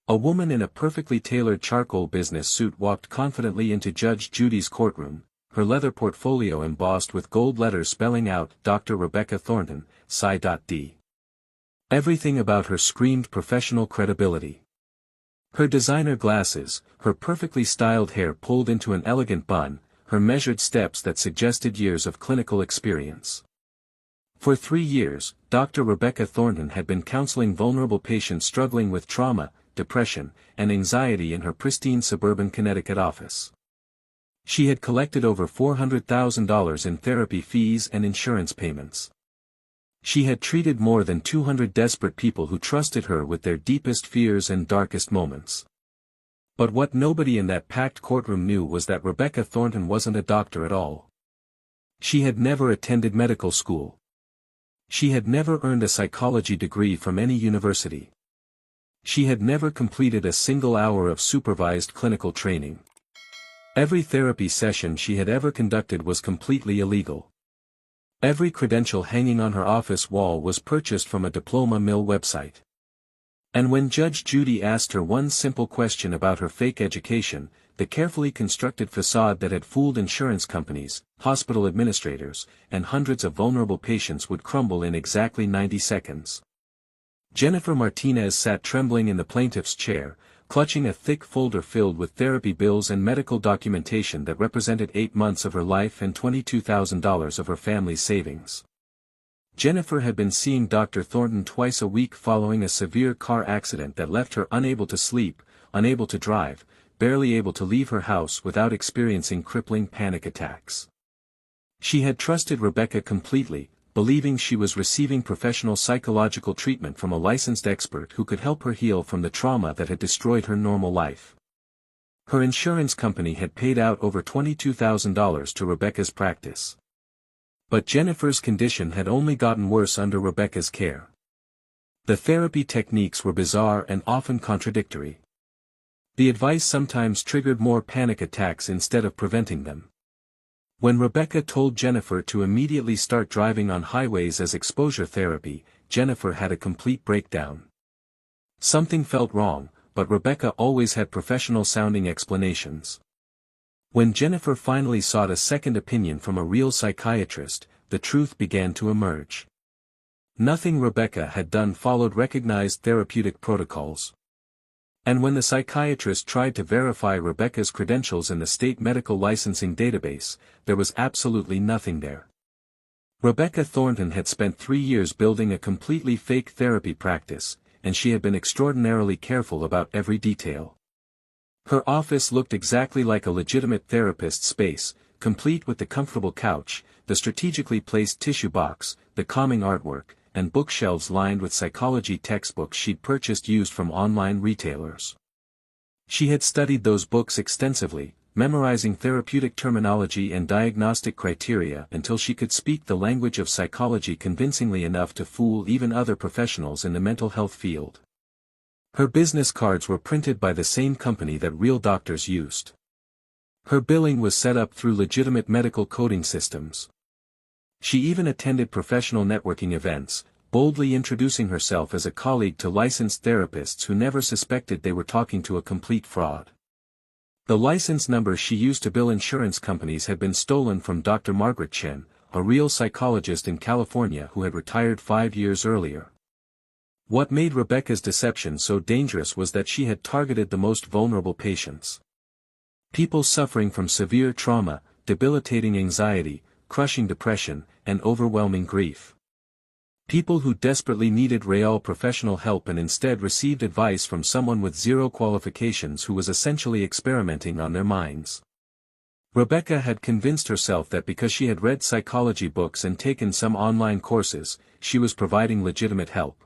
A woman in a perfectly tailored charcoal business suit walked confidently into Judge Judy's courtroom, her leather portfolio embossed with gold letters spelling out Dr. Rebecca Thornton, Psi.D. Everything about her screamed professional credibility. Her designer glasses, her perfectly styled hair pulled into an elegant bun, her measured steps that suggested years of clinical experience. For 3 years, Dr. Rebecca Thornton had been counseling vulnerable patients struggling with trauma, depression, and anxiety in her pristine suburban Connecticut office. She had collected over $400,000 in therapy fees and insurance payments. She had treated more than 200 desperate people who trusted her with their deepest fears and darkest moments. But what nobody in that packed courtroom knew was that Rebecca Thornton wasn't a doctor at all. She had never attended medical school. She had never earned a psychology degree from any university. She had never completed a single hour of supervised clinical training. Every therapy session she had ever conducted was completely illegal. Every credential hanging on her office wall was purchased from a diploma mill website. And when Judge Judy asked her one simple question about her fake education, the carefully constructed facade that had fooled insurance companies, hospital administrators, and hundreds of vulnerable patients would crumble in exactly 90 seconds. Jennifer Martinez sat trembling in the plaintiff's chair, clutching a thick folder filled with therapy bills and medical documentation that represented 8 months of her life and $22,000 of her family's savings. Jennifer had been seeing Dr. Thornton twice a week following a severe car accident that left her unable to sleep, unable to drive, barely able to leave her house without experiencing crippling panic attacks. She had trusted Rebecca completely, believing she was receiving professional psychological treatment from a licensed expert who could help her heal from the trauma that had destroyed her normal life. Her insurance company had paid out over $22,000 to Rebecca's practice. But Jennifer's condition had only gotten worse under Rebecca's care. The therapy techniques were bizarre and often contradictory. The advice sometimes triggered more panic attacks instead of preventing them. When Rebecca told Jennifer to immediately start driving on highways as exposure therapy, Jennifer had a complete breakdown. Something felt wrong, but Rebecca always had professional-sounding explanations. When Jennifer finally sought a second opinion from a real psychiatrist, the truth began to emerge. Nothing Rebecca had done followed recognized therapeutic protocols. And when the psychiatrist tried to verify Rebecca's credentials in the state medical licensing database, there was absolutely nothing there. Rebecca Thornton had spent 3 years building a completely fake therapy practice, and she had been extraordinarily careful about every detail. Her office looked exactly like a legitimate therapist's space, complete with the comfortable couch, the strategically placed tissue box, the calming artwork, and bookshelves lined with psychology textbooks she'd purchased used from online retailers. She had studied those books extensively, memorizing therapeutic terminology and diagnostic criteria until she could speak the language of psychology convincingly enough to fool even other professionals in the mental health field. Her business cards were printed by the same company that real doctors used. Her billing was set up through legitimate medical coding systems. She even attended professional networking events, boldly introducing herself as a colleague to licensed therapists who never suspected they were talking to a complete fraud. The license number she used to bill insurance companies had been stolen from Dr. Margaret Chen, a real psychologist in California who had retired 5 years earlier. What made Rebecca's deception so dangerous was that she had targeted the most vulnerable patients. People suffering from severe trauma, debilitating anxiety, crushing depression, and overwhelming grief. People who desperately needed real professional help and instead received advice from someone with zero qualifications who was essentially experimenting on their minds. Rebecca had convinced herself that because she had read psychology books and taken some online courses, she was providing legitimate help.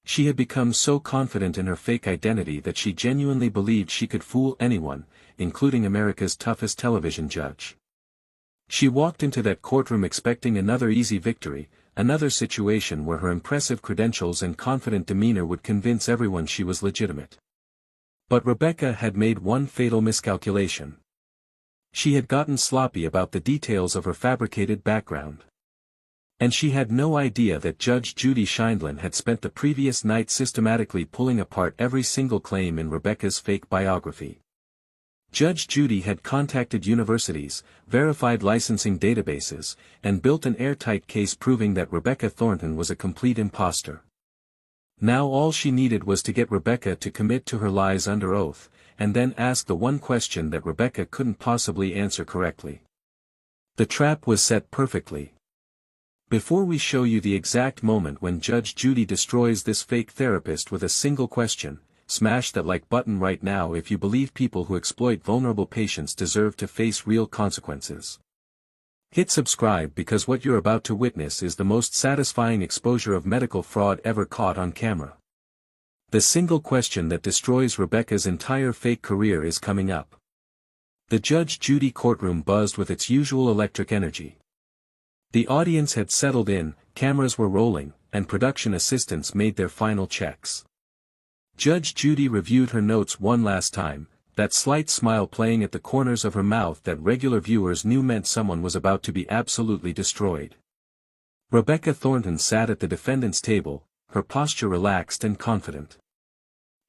She had become so confident in her fake identity that she genuinely believed she could fool anyone, including America's toughest television judge. She walked into that courtroom expecting another easy victory, another situation where her impressive credentials and confident demeanor would convince everyone she was legitimate. But Rebecca had made one fatal miscalculation. She had gotten sloppy about the details of her fabricated background. And she had no idea that Judge Judy Sheindlin had spent the previous night systematically pulling apart every single claim in Rebecca's fake biography. Judge Judy had contacted universities, verified licensing databases, and built an airtight case proving that Rebecca Thornton was a complete imposter. Now all she needed was to get Rebecca to commit to her lies under oath, and then ask the one question that Rebecca couldn't possibly answer correctly. The trap was set perfectly. Before we show you the exact moment when Judge Judy destroys this fake therapist with a single question, smash that like button right now if you believe people who exploit vulnerable patients deserve to face real consequences. Hit subscribe because what you're about to witness is the most satisfying exposure of medical fraud ever caught on camera. The single question that destroys Rebecca's entire fake career is coming up. The Judge Judy courtroom buzzed with its usual electric energy. The audience had settled in, cameras were rolling, and production assistants made their final checks. Judge Judy reviewed her notes one last time, that slight smile playing at the corners of her mouth that regular viewers knew meant someone was about to be absolutely destroyed. Rebecca Thornton sat at the defendant's table, her posture relaxed and confident.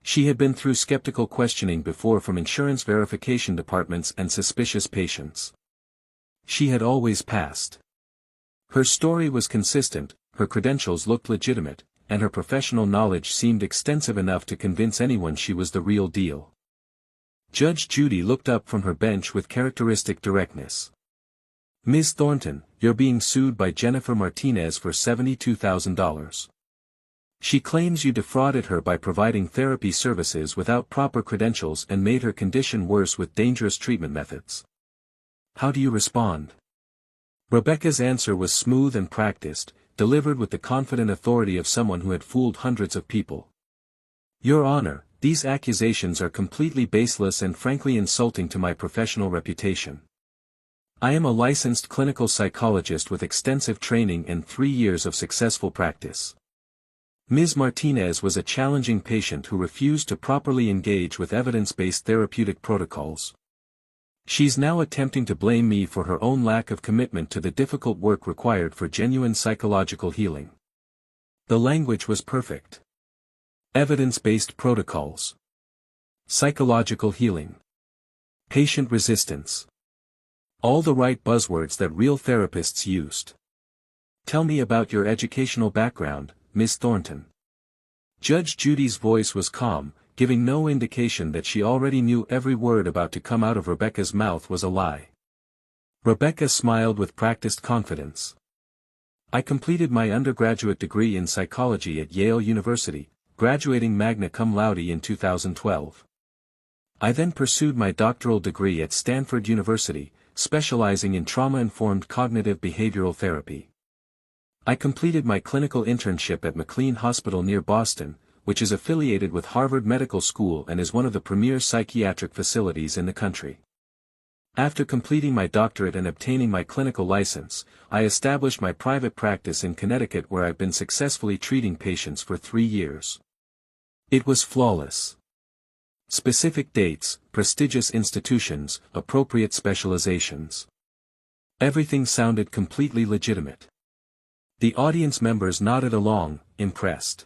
She had been through skeptical questioning before from insurance verification departments and suspicious patients. She had always passed. Her story was consistent, her credentials looked legitimate, and her professional knowledge seemed extensive enough to convince anyone she was the real deal. Judge Judy looked up from her bench with characteristic directness. "Ms. Thornton, you're being sued by Jennifer Martinez for $72,000. She claims you defrauded her by providing therapy services without proper credentials and made her condition worse with dangerous treatment methods. How do you respond?" Rebecca's answer was smooth and practiced, delivered with the confident authority of someone who had fooled hundreds of people. "Your Honor, these accusations are completely baseless and frankly insulting to my professional reputation. I am a licensed clinical psychologist with extensive training and 3 years of successful practice. Ms. Martinez was a challenging patient who refused to properly engage with evidence-based therapeutic protocols. She's now attempting to blame me for her own lack of commitment to the difficult work required for genuine psychological healing." The language was perfect. Evidence-based protocols. Psychological healing. Patient resistance. All the right buzzwords that real therapists used. "Tell me about your educational background, Ms. Thornton." Judge Judy's voice was calm, giving no indication that she already knew every word about to come out of Rebecca's mouth was a lie. Rebecca smiled with practiced confidence. "I completed my undergraduate degree in psychology at Yale University, graduating magna cum laude in 2012. I then pursued my doctoral degree at Stanford University, specializing in trauma-informed cognitive behavioral therapy. I completed my clinical internship at McLean Hospital near Boston, which is affiliated with Harvard Medical School and is one of the premier psychiatric facilities in the country. After completing my doctorate and obtaining my clinical license, I established my private practice in Connecticut where I've been successfully treating patients for 3 years. It was flawless. Specific dates, prestigious institutions, appropriate specializations. Everything sounded completely legitimate. The audience members nodded along, impressed.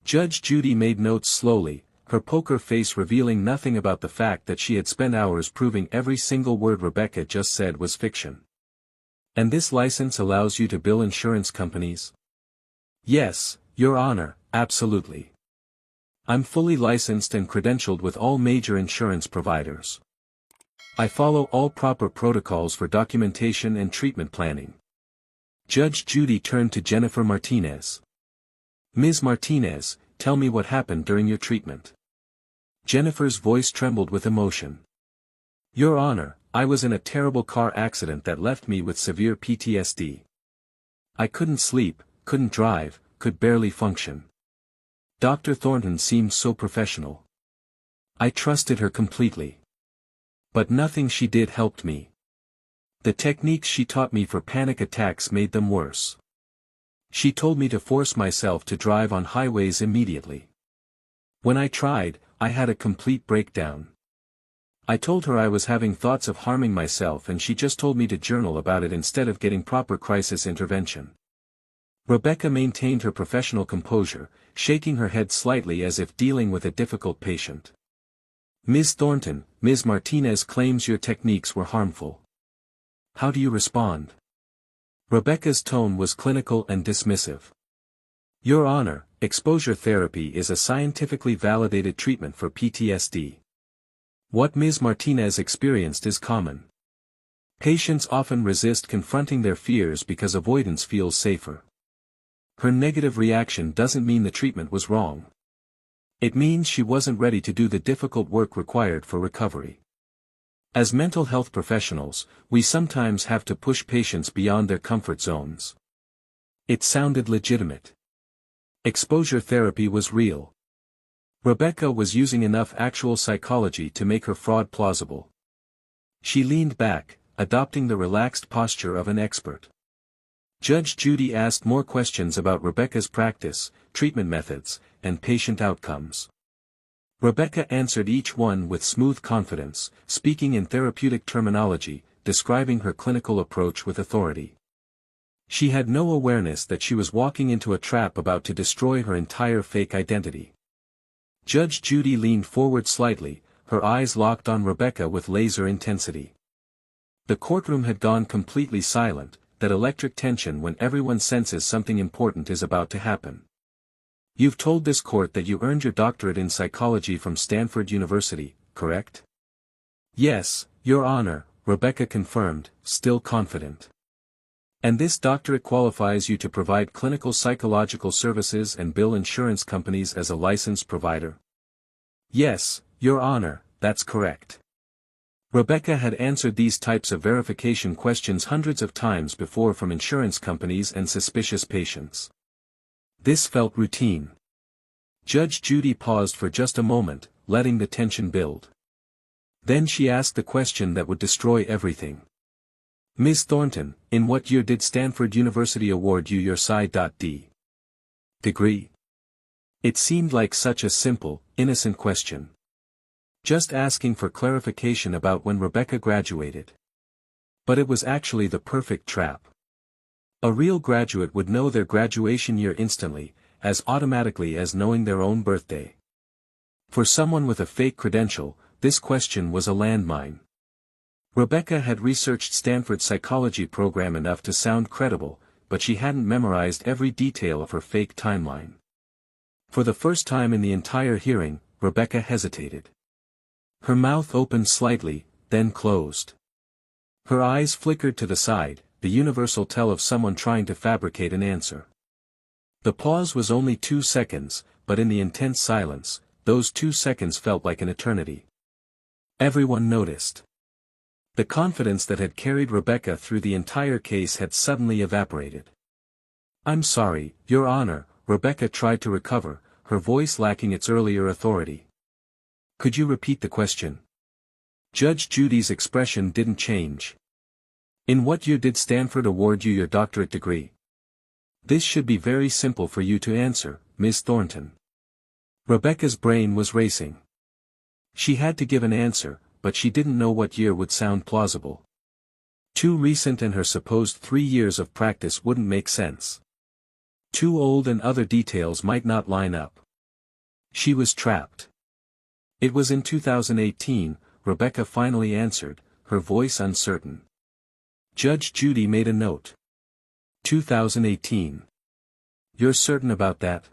Judge Judy made notes slowly, her poker face revealing nothing about the fact that she had spent hours proving every single word Rebecca just said was fiction. "And this license allows you to bill insurance companies?" "Yes, Your Honor, absolutely. I'm fully licensed and credentialed with all major insurance providers. I follow all proper protocols for documentation and treatment planning." Judge Judy turned to Jennifer Martinez. "Ms. Martinez, tell me what happened during your treatment." Jennifer's voice trembled with emotion. "Your Honor, I was in a terrible car accident that left me with severe PTSD. I couldn't sleep, couldn't drive, could barely function. Dr. Thornton seemed so professional. I trusted her completely. But nothing she did helped me. The techniques she taught me for panic attacks made them worse. She told me to force myself to drive on highways immediately. When I tried, I had a complete breakdown. I told her I was having thoughts of harming myself and she just told me to journal about it instead of getting proper crisis intervention. Rebecca maintained her professional composure, shaking her head slightly as if dealing with a difficult patient. Ms. Thornton, Ms. Martinez claims your techniques were harmful. How do you respond? Rebecca's tone was clinical and dismissive. Your Honor, exposure therapy is a scientifically validated treatment for PTSD. What Ms. Martinez experienced is common. Patients often resist confronting their fears because avoidance feels safer. Her negative reaction doesn't mean the treatment was wrong. It means she wasn't ready to do the difficult work required for recovery. As mental health professionals, we sometimes have to push patients beyond their comfort zones. It sounded legitimate. Exposure therapy was real. Rebecca was using enough actual psychology to make her fraud plausible. She leaned back, adopting the relaxed posture of an expert. Judge Judy asked more questions about Rebecca's practice, treatment methods, and patient outcomes. Rebecca answered each one with smooth confidence, speaking in therapeutic terminology, describing her clinical approach with authority. She had no awareness that she was walking into a trap about to destroy her entire fake identity. Judge Judy leaned forward slightly, her eyes locked on Rebecca with laser intensity. The courtroom had gone completely silent, that electric tension when everyone senses something important is about to happen. You've told this court that you earned your doctorate in psychology from Stanford University, correct? Yes, Your Honor, Rebecca confirmed, still confident. And this doctorate qualifies you to provide clinical psychological services and bill insurance companies as a licensed provider? Yes, Your Honor, that's correct. Rebecca had answered these types of verification questions hundreds of times before from insurance companies and suspicious patients. This felt routine. Judge Judy paused for just a moment, letting the tension build. Then she asked the question that would destroy everything. Ms. Thornton, in what year did Stanford University award you your Psi.D. degree? It seemed like such a simple, innocent question. Just asking for clarification about when Rebecca graduated. But it was actually the perfect trap. A real graduate would know their graduation year instantly, as automatically as knowing their own birthday. For someone with a fake credential, this question was a landmine. Rebecca had researched Stanford's psychology program enough to sound credible, but she hadn't memorized every detail of her fake timeline. For the first time in the entire hearing, Rebecca hesitated. Her mouth opened slightly, then closed. Her eyes flickered to the side, the universal tell of someone trying to fabricate an answer. The pause was only 2 seconds, but in the intense silence, those 2 seconds felt like an eternity. Everyone noticed. The confidence that had carried Rebecca through the entire case had suddenly evaporated. I'm sorry, Your Honor, Rebecca tried to recover, her voice lacking its earlier authority. Could you repeat the question? Judge Judy's expression didn't change. In what year did Stanford award you your doctorate degree? This should be very simple for you to answer, Ms. Thornton. Rebecca's brain was racing. She had to give an answer, but she didn't know what year would sound plausible. Too recent and her supposed 3 years of practice wouldn't make sense. Too old and other details might not line up. She was trapped. It was in 2018, Rebecca finally answered, her voice uncertain. Judge Judy made a note. 2018. You're certain about that?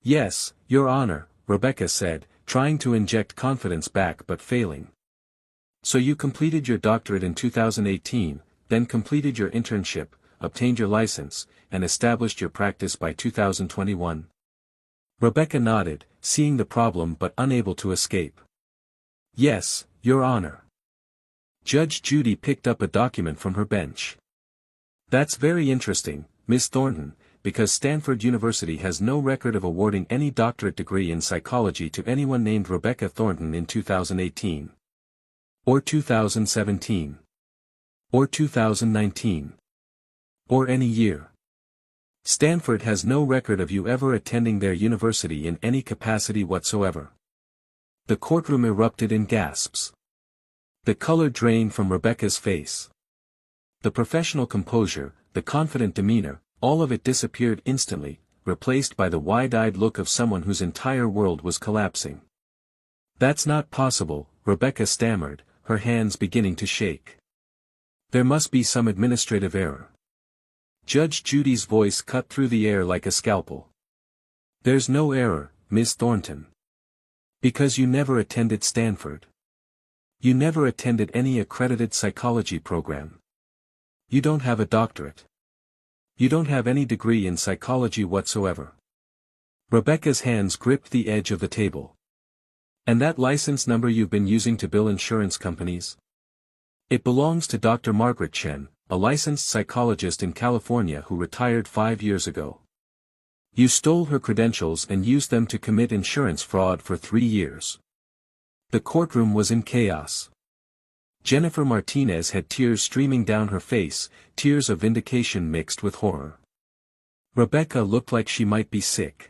Yes, Your Honor, Rebecca said, trying to inject confidence back but failing. So you completed your doctorate in 2018, then completed your internship, obtained your license, and established your practice by 2021. Rebecca nodded, seeing the problem but unable to escape. Yes, Your Honor. Judge Judy picked up a document from her bench. That's very interesting, Ms. Thornton, because Stanford University has no record of awarding any doctorate degree in psychology to anyone named Rebecca Thornton in 2018. Or 2017. Or 2019. Or any year. Stanford has no record of you ever attending their university in any capacity whatsoever. The courtroom erupted in gasps. The color drained from Rebecca's face. The professional composure, the confident demeanor, All of it disappeared instantly, replaced by the wide-eyed look of someone whose entire world was collapsing. "That's not possible," Rebecca stammered, her hands beginning to shake. "There must be some administrative error." Judge Judy's voice cut through the air like a scalpel. "There's no error, Miss Thornton. Because you never attended Stanford. You never attended any accredited psychology program. You don't have a doctorate. You don't have any degree in psychology whatsoever." Rebecca's hands gripped the edge of the table. "And that license number you've been using to bill insurance companies? It belongs to Dr. Margaret Chen, a licensed psychologist in California who retired 5 years ago. You stole her credentials and used them to commit insurance fraud for 3 years." The courtroom was in chaos. Jennifer Martinez had tears streaming down her face, tears of vindication mixed with horror. Rebecca looked like she might be sick.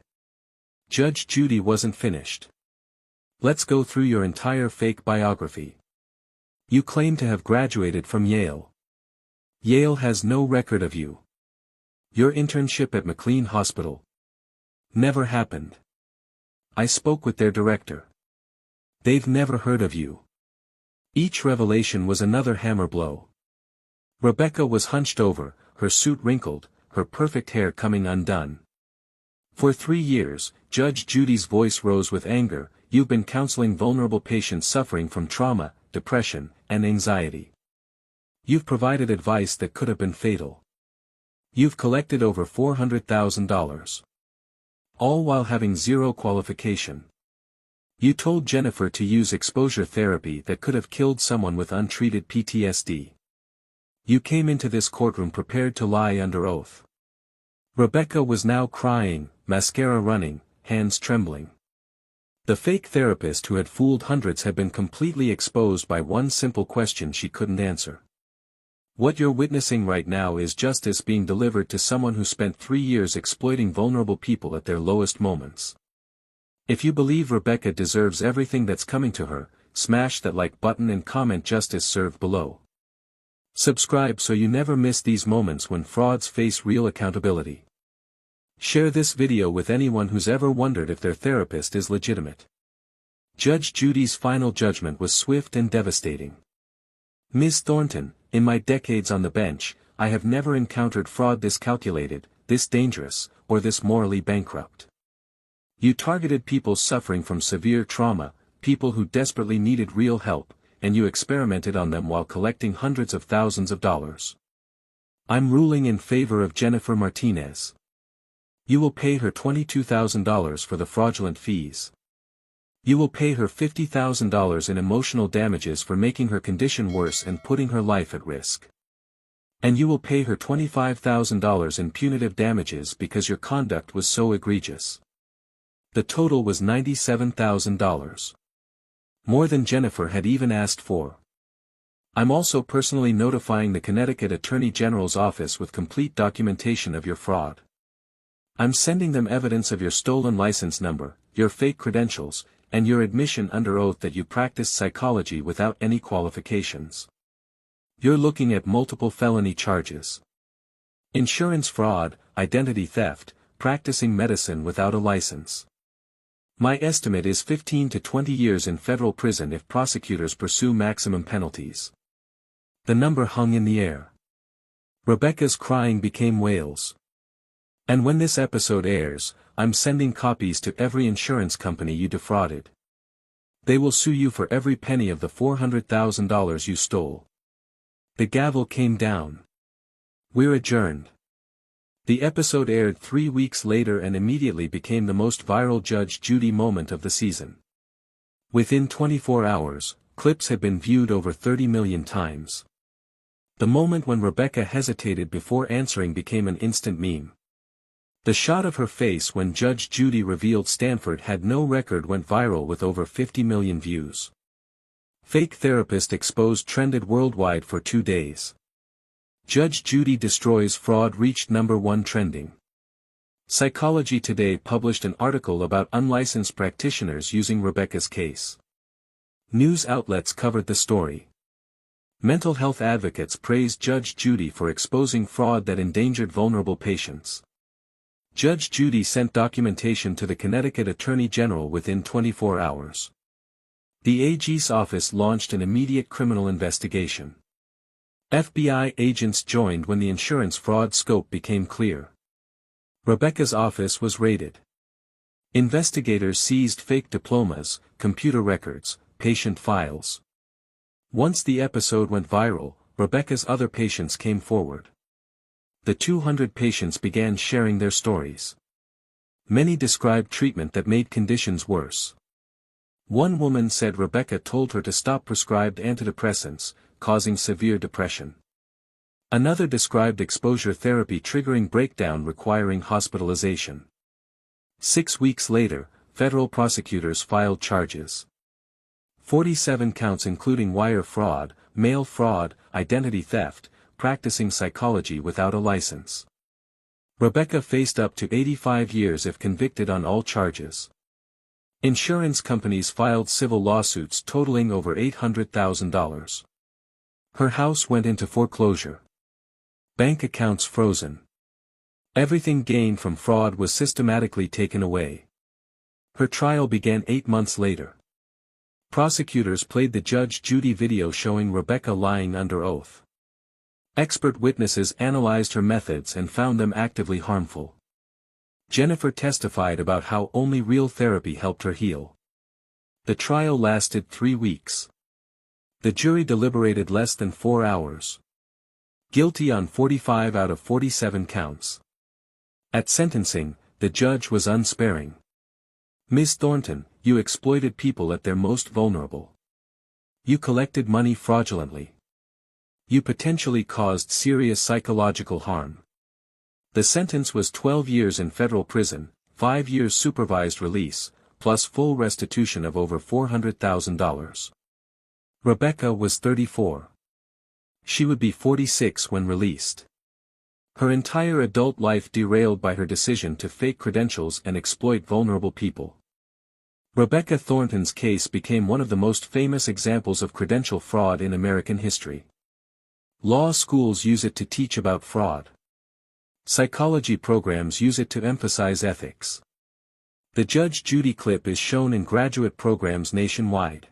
Judge Judy wasn't finished. "Let's go through your entire fake biography. You claim to have graduated from Yale. Yale has no record of you. Your internship at McLean Hospital never happened. I spoke with their director. They've never heard of you." Each revelation was another hammer blow. Rebecca was hunched over, her suit wrinkled, her perfect hair coming undone. "For 3 years, Judge Judy's voice rose with anger, you've been counseling vulnerable patients suffering from trauma, depression, and anxiety. You've provided advice that could have been fatal. You've collected over $400,000. All while having zero qualification. You told Jennifer to use exposure therapy that could have killed someone with untreated PTSD. You came into this courtroom prepared to lie under oath." Rebecca was now crying, mascara running, hands trembling. The fake therapist who had fooled hundreds had been completely exposed by one simple question she couldn't answer. What you're witnessing right now is justice being delivered to someone who spent 3 years exploiting vulnerable people at their lowest moments. If you believe Rebecca deserves everything that's coming to her, smash that like button and comment "Justice served" below. Subscribe so you never miss these moments when frauds face real accountability. Share this video with anyone who's ever wondered if their therapist is legitimate. Judge Judy's final judgment was swift and devastating. "Ms. Thornton, in my decades on the bench, I have never encountered fraud this calculated, this dangerous, or this morally bankrupt. You targeted people suffering from severe trauma, people who desperately needed real help, and you experimented on them while collecting hundreds of thousands of dollars. I'm ruling in favor of Jennifer Martinez. You will pay her $22,000 for the fraudulent fees. You will pay her $50,000 in emotional damages for making her condition worse and putting her life at risk. And you will pay her $25,000 in punitive damages because your conduct was so egregious." The total was $97,000. More than Jennifer had even asked for. "I'm also personally notifying the Connecticut Attorney General's office with complete documentation of your fraud. I'm sending them evidence of your stolen license number, your fake credentials, and your admission under oath that you practiced psychology without any qualifications. You're looking at multiple felony charges. Insurance fraud, identity theft, practicing medicine without a license. My estimate is 15 to 20 years in federal prison if prosecutors pursue maximum penalties." The number hung in the air. Rebecca's crying became wails. "And when this episode airs, I'm sending copies to every insurance company you defrauded. They will sue you for every penny of the $400,000 you stole." The gavel came down. "We're adjourned." The episode aired 3 weeks later and immediately became the most viral Judge Judy moment of the season. Within 24 hours, clips had been viewed over 30 million times. The moment when Rebecca hesitated before answering became an instant meme. The shot of her face when Judge Judy revealed Stanford had no record went viral with over 50 million views. Fake therapist exposed trended worldwide for 2 days. Judge Judy destroys fraud reached #1 trending. Psychology Today published an article about unlicensed practitioners using Rebecca's case. News outlets covered the story. Mental health advocates praised Judge Judy for exposing fraud that endangered vulnerable patients. Judge Judy sent documentation to the Connecticut Attorney General within 24 hours. The AG's office launched an immediate criminal investigation. FBI agents joined when the insurance fraud scope became clear. Rebecca's office was raided. Investigators seized fake diplomas, computer records, patient files. Once the episode went viral, Rebecca's other patients came forward. The 200 patients began sharing their stories. Many described treatment that made conditions worse. One woman said Rebecca told her to stop prescribed antidepressants, causing severe depression. Another described exposure therapy triggering breakdown requiring hospitalization. 6 weeks later, federal prosecutors filed charges. 47 counts including wire fraud, mail fraud, identity theft, practicing psychology without a license. Rebecca faced up to 85 years if convicted on all charges. Insurance companies filed civil lawsuits totaling over $800,000. Her house went into foreclosure. Bank accounts frozen. Everything gained from fraud was systematically taken away. Her trial began 8 months later. Prosecutors played the Judge Judy video showing Rebecca lying under oath. Expert witnesses analyzed her methods and found them actively harmful. Jennifer testified about how only real therapy helped her heal. The trial lasted 3 weeks. The jury deliberated less than 4 hours. Guilty on 45 out of 47 counts. At sentencing, the judge was unsparing. Ms. Thornton, you exploited people at their most vulnerable. You collected money fraudulently. You potentially caused serious psychological harm. The sentence was 12 years in federal prison, 5 years supervised release, plus full restitution of over $400,000. Rebecca was 34. She would be 46 when released. Her entire adult life derailed by her decision to fake credentials and exploit vulnerable people. Rebecca Thornton's case became one of the most famous examples of credential fraud in American history. Law schools use it to teach about fraud. Psychology programs use it to emphasize ethics. The Judge Judy clip is shown in graduate programs nationwide.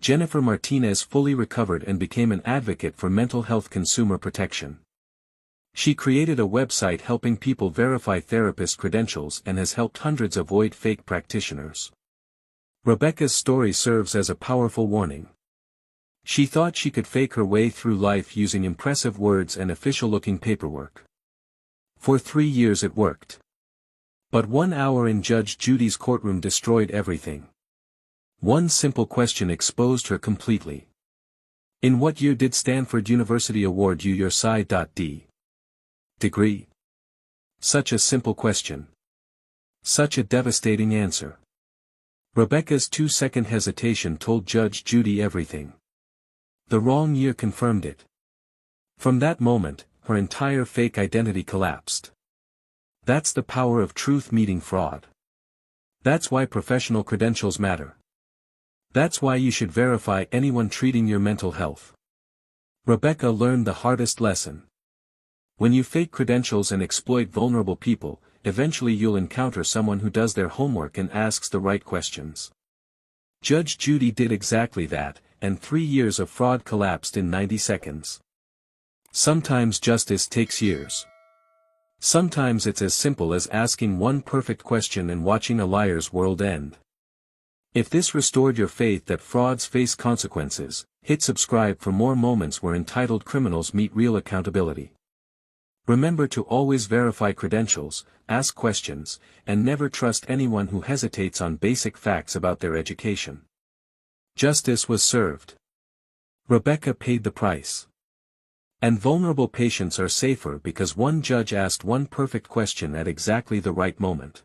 Jennifer Martinez fully recovered and became an advocate for mental health consumer protection. She created a website helping people verify therapist credentials and has helped hundreds avoid fake practitioners. Rebecca's story serves as a powerful warning. She thought she could fake her way through life using impressive words and official-looking paperwork. For 3 years it worked. But 1 hour in Judge Judy's courtroom destroyed everything. One simple question exposed her completely. In what year did Stanford University award you your Psi.D. degree? Such a simple question. Such a devastating answer. Rebecca's 2-second hesitation told Judge Judy everything. The wrong year confirmed it. From that moment, her entire fake identity collapsed. That's the power of truth meeting fraud. That's why professional credentials matter. That's why you should verify anyone treating your mental health. Rebecca learned the hardest lesson. When you fake credentials and exploit vulnerable people, eventually you'll encounter someone who does their homework and asks the right questions. Judge Judy did exactly that, and 3 years of fraud collapsed in 90 seconds. Sometimes justice takes years. Sometimes it's as simple as asking one perfect question and watching a liar's world end. If this restored your faith that frauds face consequences, hit subscribe for more moments where entitled criminals meet real accountability. Remember to always verify credentials, ask questions, and never trust anyone who hesitates on basic facts about their education. Justice was served. Rebecca paid the price. And vulnerable patients are safer because one judge asked one perfect question at exactly the right moment.